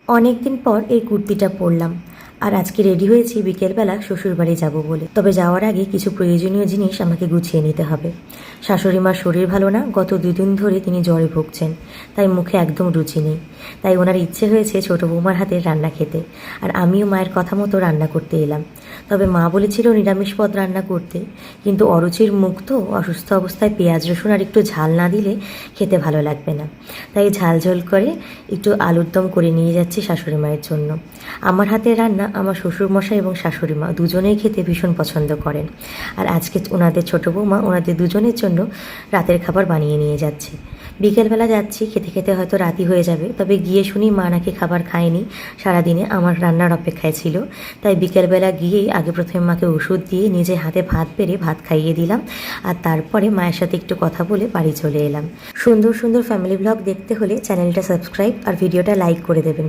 অনেক দিন পর এই কুর্তিটা পরলাম আর আজকে রেডি হয়েছি বিকেলবেলা শ্বশুরবাড়ি যাব বলে। তবে যাওয়ার আগে কিছু প্রয়োজনীয় জিনিস আমাকে গুছিয়ে নিতে হবে। শাশুড়ি মার শরীর ভালো না, গত 2 দিন ধরে তিনি জ্বরে ভুগছেন, তাই মুখে একদম রুচি নেই। তাই ওনার ইচ্ছে হয়েছে ছোটো বৌমার হাতের রান্না খেতে, আর আমিও মায়ের কথা মতো রান্না করতে এলাম। তবে মা বলেছিল নিরামিষ পদ রান্না করতে, কিন্তু অরুচির মুখ তো, অসুস্থ অবস্থায় পেঁয়াজ রসুন আর একটু ঝাল না দিলে খেতে ভালো লাগবে না। তাই ঝাল ঝোল করে একটু আলুর দম করে নিয়ে যাচ্ছি শাশুড়ি মায়ের জন্য। আমার হাতের রান্না আমার শ্বশুরমশাই এবং শাশুড়ি মা দুজনেই খেতে ভীষণ পছন্দ করেন। আর আজকে ওনাদের ছোটো বৌমা ওনাদের দুজনের জন্য রাতের খাবার বানিয়ে নিয়ে যাচ্ছে। বিকেলবেলা যাচ্ছি, খেতে খেতে হয়তো রাতি হয়ে যাবে। তবে গিয়ে শুনি মা নাকি খাবার খায়নি, সারাদিনে আমার রান্নার অপেক্ষায় ছিল। তাই বিকেলবেলা গিয়েই আগে প্রথমে মাকে ওষুধ দিয়ে নিজে হাতে ভাত বেড়ে ভাত খাইয়ে দিলাম, আর তারপরে মায়ের সাথে একটু কথা বলে বাড়ি চলে এলাম। সুন্দর সুন্দর ফ্যামিলি ব্লগ দেখতে হলে চ্যানেলটা সাবস্ক্রাইব আর ভিডিওটা লাইক করে দেবেন।